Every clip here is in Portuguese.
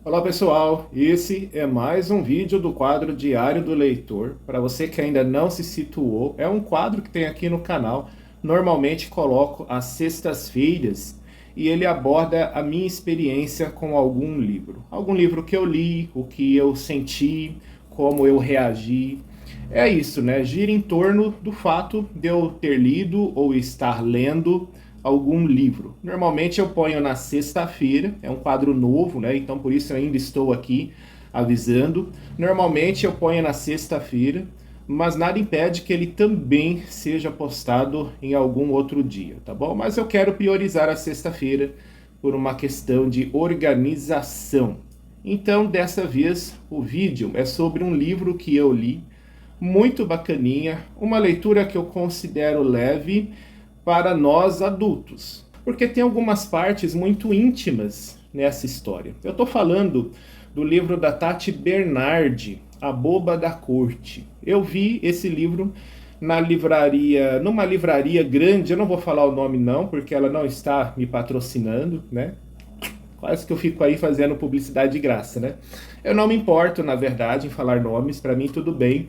Olá pessoal, esse é mais um vídeo do quadro Diário do Leitor. Para você que ainda não se situou, é um quadro que tem aqui no canal. Normalmente coloco às sextas-feiras e ele aborda a minha experiência com algum livro. Algum livro que eu li, o que eu senti, como eu reagi. É isso, né? Gira em torno do fato de eu ter lido ou estar lendo algum livro. Normalmente eu ponho na sexta-feira, é um quadro novo, né? Então por isso eu ainda estou aqui avisando. Normalmente eu ponho na sexta-feira, mas nada impede que ele também seja postado em algum outro dia, tá bom? Mas eu quero priorizar a sexta-feira por uma questão de organização. Então, dessa vez, o vídeo é sobre um livro que eu li, muito bacaninha, uma leitura que eu considero leve para nós adultos, porque tem algumas partes muito íntimas nessa história. Eu estou falando do livro da Tati Bernardi, A Boba da Corte. Eu vi esse livro na livraria, numa livraria grande, eu não vou falar o nome não, porque ela não está me patrocinando, né? Quase que eu fico aí fazendo publicidade de graça, né? Eu não me importo, na verdade, em falar nomes, para mim tudo bem,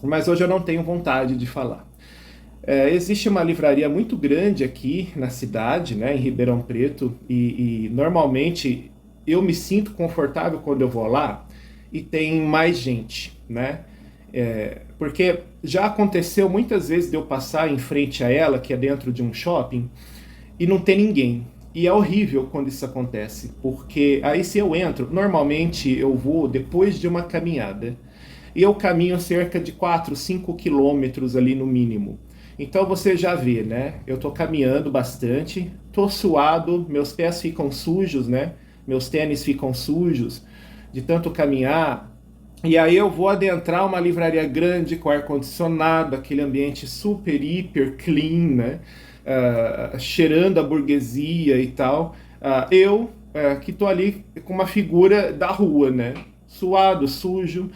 mas hoje eu não tenho vontade de falar. Existe uma livraria muito grande aqui na cidade, né, em Ribeirão Preto, e normalmente eu me sinto confortável quando eu vou lá e tem mais gente, né? Porque já aconteceu muitas vezes de eu passar em frente a ela, que é dentro de um shopping, e não tem ninguém. E é horrível quando isso acontece, porque aí se eu entro, normalmente eu vou depois de uma caminhada, e eu caminho cerca de 4, 5 quilômetros ali no mínimo. Então você já vê, né? Eu tô caminhando bastante, tô suado, meus pés ficam sujos, né? Meus tênis ficam sujos de tanto caminhar. E aí eu vou adentrar uma livraria grande com ar-condicionado, aquele ambiente super, hiper clean, né? Cheirando a burguesia e tal. Que tô ali com uma figura da rua, né? Suado, sujo.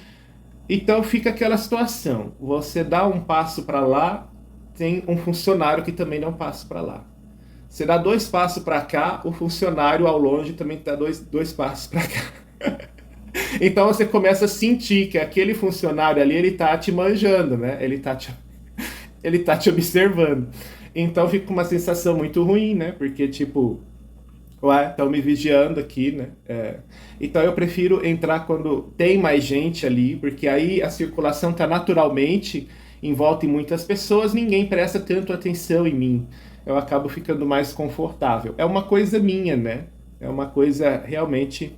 Então fica aquela situação. Você dá um passo para lá, tem um funcionário que também dá um passo para lá. Você dá dois passos para cá, o funcionário ao longe também dá dois passos para cá. Então você começa a sentir que aquele funcionário ali, ele tá te manjando, né? Ele tá te observando. Então fica uma sensação muito ruim, né? Porque, tipo, ué, estão me vigiando aqui, né? Então eu prefiro entrar quando tem mais gente ali, porque aí a circulação tá naturalmente em volta de muitas pessoas, ninguém presta tanto atenção em mim. Eu acabo ficando mais confortável. É uma coisa minha, né? É uma coisa realmente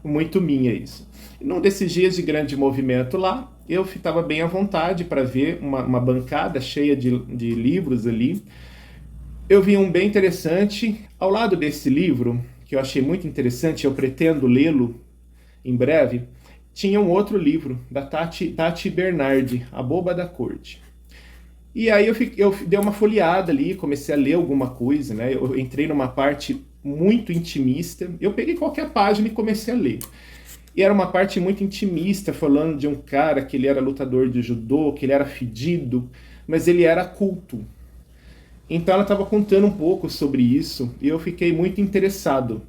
muito minha isso. E num desses dias de grande movimento lá, eu estava bem à vontade para ver uma bancada cheia de livros ali. Eu vi um bem interessante. Ao lado desse livro, que eu achei muito interessante, eu pretendo lê-lo em breve, tinha um outro livro da Tati Bernardi, A Boba da Corte. E aí eu dei uma folheada ali, comecei a ler alguma coisa, né? Eu entrei numa parte muito intimista. Eu peguei qualquer página e comecei a ler. E era uma parte muito intimista, falando de um cara que ele era lutador de judô, que ele era fedido, mas ele era culto. Então ela estava contando um pouco sobre isso e eu fiquei muito interessado,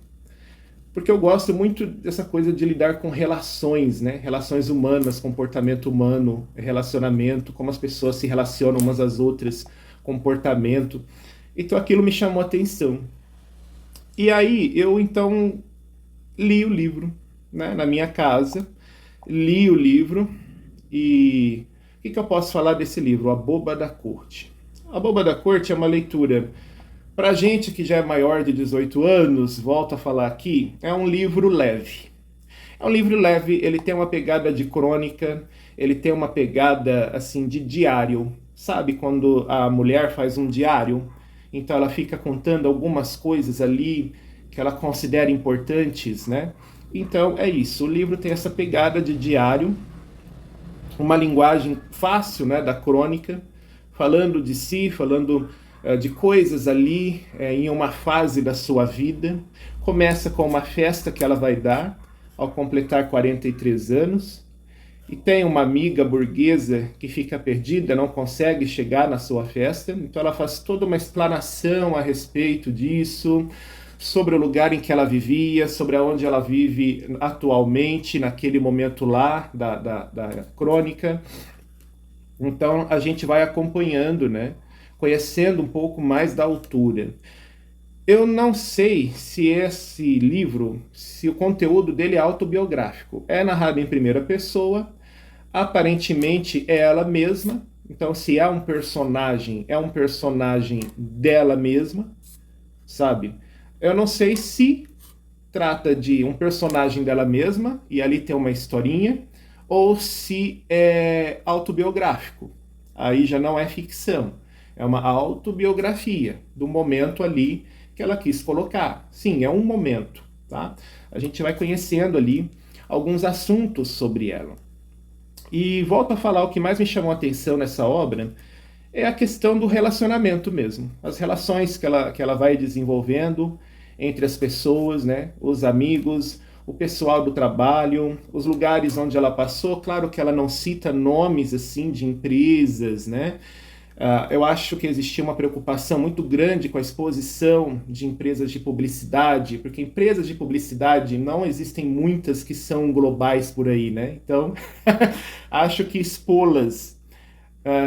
porque eu gosto muito dessa coisa de lidar com relações, né? Relações humanas, comportamento humano, relacionamento, como as pessoas se relacionam umas às outras, comportamento. Então aquilo me chamou a atenção. E aí eu então li o livro, né, na minha casa, li o livro e o que eu posso falar desse livro? A Boba da Corte. A Boba da Corte é uma leitura para gente que já é maior de 18 anos, volto a falar aqui, é um livro leve. É um livro leve, ele tem uma pegada de crônica, ele tem uma pegada assim de diário. Sabe quando a mulher faz um diário? Então ela fica contando algumas coisas ali que ela considera importantes, né? Então é isso, o livro tem essa pegada de diário, uma linguagem fácil, né, da crônica, falando de si, falando de coisas ali em uma fase da sua vida. Começa com uma festa que ela vai dar ao completar 43 anos. E tem uma amiga burguesa que fica perdida, não consegue chegar na sua festa. Então ela faz toda uma explanação a respeito disso, sobre o lugar em que ela vivia, sobre onde ela vive atualmente, naquele momento lá da crônica. Então a gente vai acompanhando, né? Conhecendo um pouco mais da autora. Eu não sei se esse livro, se o conteúdo dele é autobiográfico. É narrado em primeira pessoa, aparentemente é ela mesma. Então, se é um personagem dela mesma, sabe? Eu não sei se trata de um personagem dela mesma e ali tem uma historinha, ou se é autobiográfico. Aí já não é ficção, é uma autobiografia do momento ali que ela quis colocar. Sim, é um momento, tá? A gente vai conhecendo ali alguns assuntos sobre ela. E volto a falar, o que mais me chamou a atenção nessa obra é a questão do relacionamento mesmo. As relações que ela vai desenvolvendo entre as pessoas, né? Os amigos, o pessoal do trabalho, os lugares onde ela passou. Claro que ela não cita nomes assim de empresas, né? Eu acho que existia uma preocupação muito grande com a exposição de empresas de publicidade, porque empresas de publicidade não existem muitas que são globais por aí, né? Então, acho que expô-las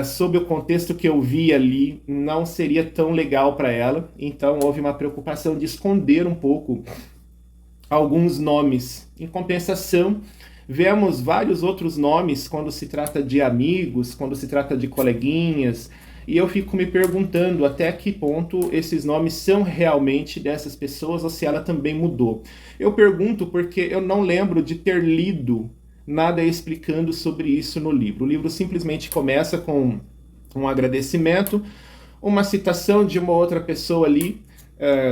sob o contexto que eu vi ali, não seria tão legal para ela. Então houve uma preocupação de esconder um pouco alguns nomes. Em compensação, vemos vários outros nomes quando se trata de amigos, quando se trata de coleguinhas, e eu fico me perguntando até que ponto esses nomes são realmente dessas pessoas ou se ela também mudou. Eu pergunto porque eu não lembro de ter lido nada explicando sobre isso no livro. O livro simplesmente começa com um agradecimento, uma citação de uma outra pessoa ali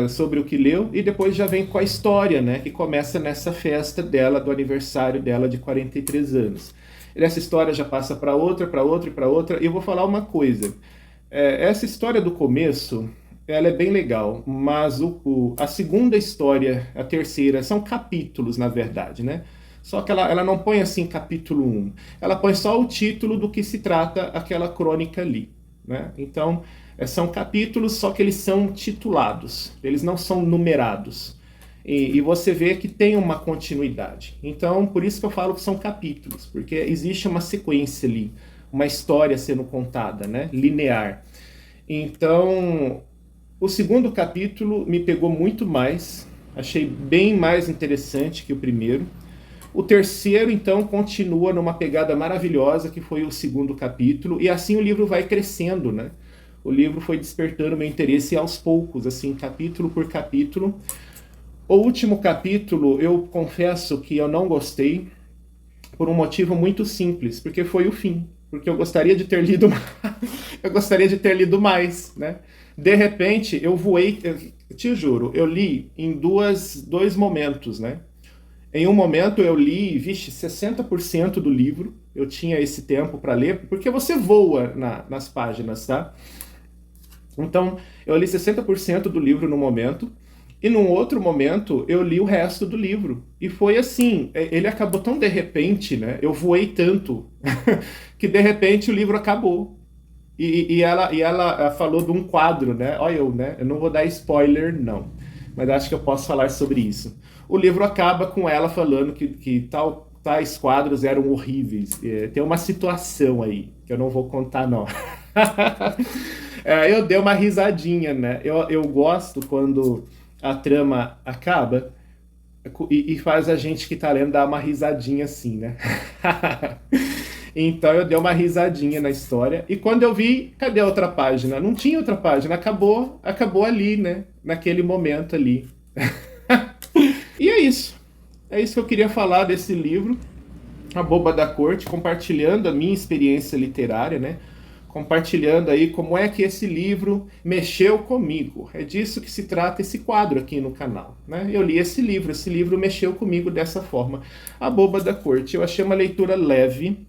sobre o que leu, e depois já vem com a história, né, que começa nessa festa dela, do aniversário dela de 43 anos. E essa história já passa para outra, para outra e para outra, e eu vou falar uma coisa. Essa história do começo, ela é bem legal, mas a segunda história, a terceira, são capítulos, na verdade, né? Só que ela não põe assim capítulo 1. Ela põe só o título do que se trata aquela crônica ali, né? Então, são capítulos, só que eles são titulados. Eles não são numerados. E você vê que tem uma continuidade. Então, por isso que eu falo que são capítulos. Porque existe uma sequência ali. Uma história sendo contada, né? Linear. Então, o segundo capítulo me pegou muito mais. Achei bem mais interessante que o primeiro. O terceiro, então, continua numa pegada maravilhosa, que foi o segundo capítulo, e assim o livro vai crescendo, né? O livro foi despertando meu interesse aos poucos, assim, capítulo por capítulo. O último capítulo, eu confesso que eu não gostei, por um motivo muito simples, porque foi o fim. Porque eu gostaria de ter lido eu gostaria de ter lido mais, né? De repente, eu voei, eu te juro, eu li em dois momentos, né? Em um momento eu li, 60% do livro, eu tinha esse tempo para ler, porque você voa nas páginas, tá? Então, eu li 60% do livro no momento, e num outro momento eu li o resto do livro. E foi assim, ele acabou tão de repente, né? Eu voei tanto, que de repente o livro acabou. E ela falou de um quadro, né? Olha eu, né? Eu não vou dar spoiler, não. Mas acho que eu posso falar sobre isso. O livro acaba com ela falando que tais quadros eram horríveis. Tem uma situação aí, que eu não vou contar, não. Eu dei uma risadinha, né? Eu gosto quando a trama acaba e faz a gente que tá lendo dar uma risadinha assim, né? Então eu dei uma risadinha na história. E quando eu vi, cadê a outra página? Não tinha outra página, acabou ali, né? Naquele momento ali. E é isso. É isso que eu queria falar desse livro, A Boba da Corte, compartilhando a minha experiência literária, né? Compartilhando aí como é que esse livro mexeu comigo. É disso que se trata esse quadro aqui no canal, né? Eu li esse livro mexeu comigo dessa forma. A Boba da Corte. Eu achei uma leitura leve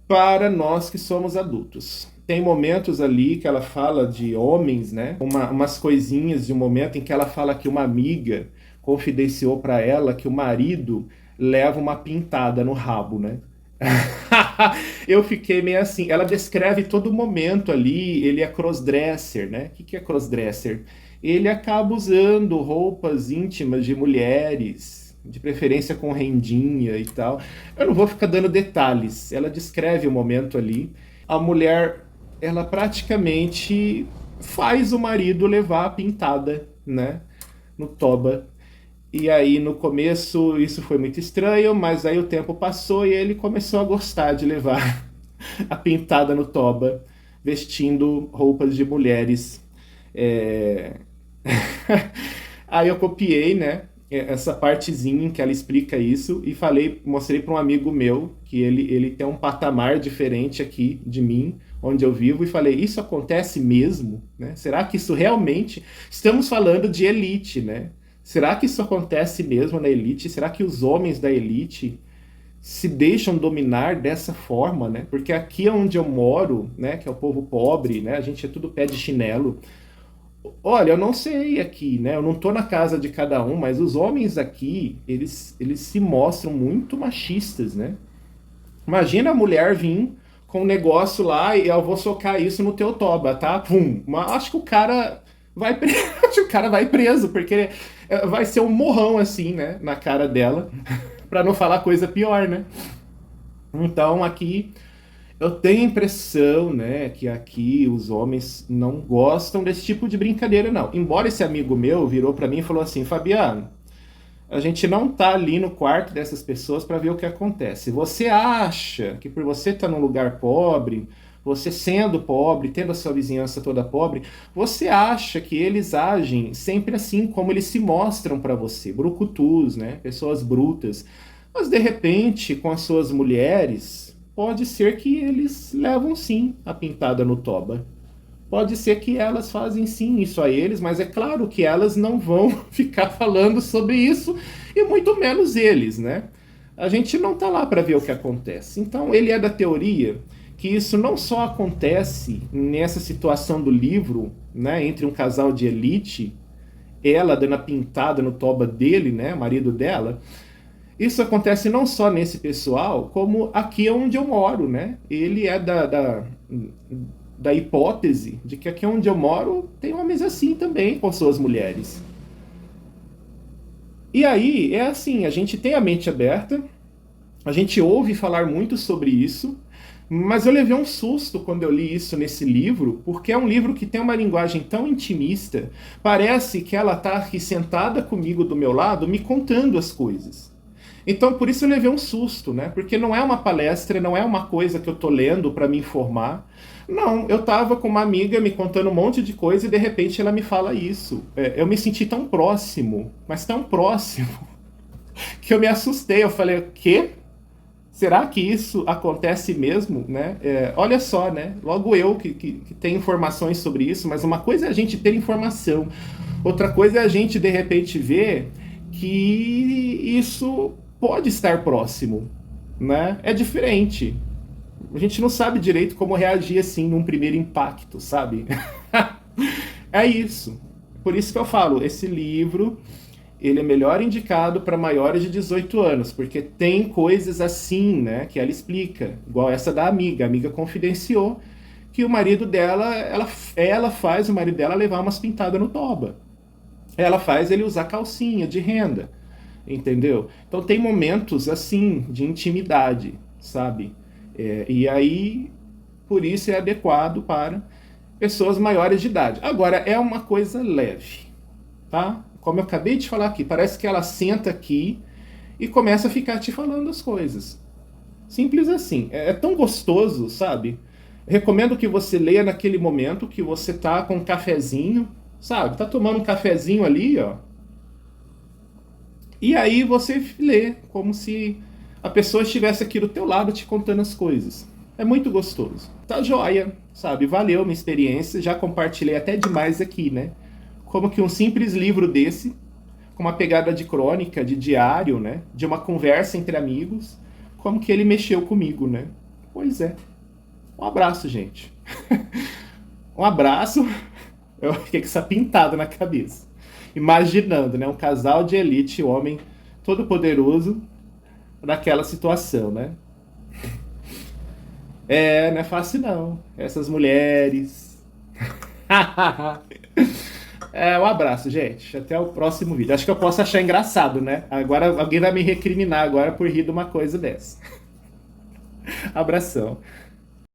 para nós que somos adultos. Tem momentos ali que ela fala de homens, né? Umas coisinhas de um momento em que ela fala que uma amiga confidenciou para ela que o marido leva uma pintada no rabo, né? Eu fiquei meio assim. Ela descreve todo momento ali. Ele é crossdresser, né? O que é crossdresser? ele acaba usando roupas íntimas de mulheres, de preferência com rendinha e tal. Eu não vou ficar dando detalhes, ela descreve o momento ali. A mulher, ela praticamente faz o marido levar a pintada, né, no toba. E aí no começo isso foi muito estranho, mas aí o tempo passou e ele começou a gostar de levar a pintada no toba, vestindo roupas de mulheres. É... Aí eu copiei, né, essa partezinha em que ela explica isso e falei, mostrei para um amigo meu que ele tem um patamar diferente aqui de mim, onde eu vivo, e falei, isso acontece mesmo, né? Será que isso realmente... Estamos falando de elite, né? Será que isso acontece mesmo na elite? Será que os homens da elite se deixam dominar dessa forma, né? Porque aqui onde eu moro, né, que é o povo pobre, né, a gente é tudo pé de chinelo. Olha, eu não sei aqui, né? Eu não tô na casa de cada um, mas os homens aqui, eles se mostram muito machistas, né? Imagina a mulher vir com um negócio lá e eu vou socar isso no teu toba, tá? Pum. Mas acho que o cara vai preso, acho que o cara vai preso, porque vai ser um morrão assim, né, na cara dela, pra não falar coisa pior, né? Então aqui eu tenho a impressão, né, que aqui os homens não gostam desse tipo de brincadeira, não. Embora esse amigo meu virou pra mim e falou assim, Fabiano, a gente não tá ali no quarto dessas pessoas para ver o que acontece. Você acha que por você estar num lugar pobre, você sendo pobre, tendo a sua vizinhança toda pobre, você acha que eles agem sempre assim como eles se mostram para você, brucutus, né? Pessoas brutas. Mas de repente, com as suas mulheres, pode ser que eles levam sim a pintada no toba. Pode ser que elas fazem sim isso a eles, mas é claro que elas não vão ficar falando sobre isso, e muito menos eles, né? A gente não tá lá para ver o que acontece. Então ele é da teoria que isso não só acontece nessa situação do livro, né, entre um casal de elite, ela dando a pintada no toba dele, né, marido dela. Isso acontece não só nesse pessoal, como aqui onde eu moro, né? Ele é da hipótese de que aqui onde eu moro tem homens assim também com suas mulheres. E aí é assim, a gente tem a mente aberta, a gente ouve falar muito sobre isso, mas eu levei um susto quando eu li isso nesse livro, porque é um livro que tem uma linguagem tão intimista, parece que ela está aqui sentada comigo do meu lado, me contando as coisas. Então, por isso eu levei um susto, né? Porque não é uma palestra, não é uma coisa que eu tô lendo para me informar. Não, eu tava com uma amiga me contando um monte de coisa e de repente ela me fala isso. Eu me senti tão próximo, mas tão próximo, que eu me assustei. Eu falei, o quê? Será que isso acontece mesmo, né? Olha só, né? Logo eu que tenho informações sobre isso, mas uma coisa é a gente ter informação, outra coisa é a gente de repente ver que isso pode estar próximo, né? É diferente. A gente não sabe direito como reagir assim num primeiro impacto, sabe? É isso. Por isso que eu falo, esse livro, ele é melhor indicado para maiores de 18 anos, porque tem coisas assim, né, que ela explica, igual essa da amiga. A amiga confidenciou que o marido dela, ela faz o marido dela levar umas pintadas no toba. Ela faz ele usar calcinha de renda, entendeu? Então tem momentos assim de intimidade, sabe? E aí, por isso é adequado para pessoas maiores de idade. Agora, é uma coisa leve, tá? Como eu acabei de falar aqui, parece que ela senta aqui e começa a ficar te falando as coisas. Simples assim. É tão gostoso, sabe? Recomendo que você leia naquele momento que você tá com um cafezinho, sabe? Tá tomando um cafezinho ali, ó. E aí você lê como se a pessoa estivesse aqui do teu lado te contando as coisas. É muito gostoso. Tá joia, sabe? Valeu minha experiência. Já compartilhei até demais aqui, né? Como que um simples livro desse, com uma pegada de crônica, de diário, né? De uma conversa entre amigos, como que ele mexeu comigo, né? Pois é. Um abraço, gente. Um abraço. Eu fiquei com essa pintada na cabeça. Imaginando, né? Um casal de elite, homem todo poderoso, naquela situação, né? Não é fácil não. Essas mulheres. Um abraço, gente. Até o próximo vídeo. Acho que eu posso achar engraçado, né? Agora alguém vai me recriminar agora por rir de uma coisa dessa. Abração.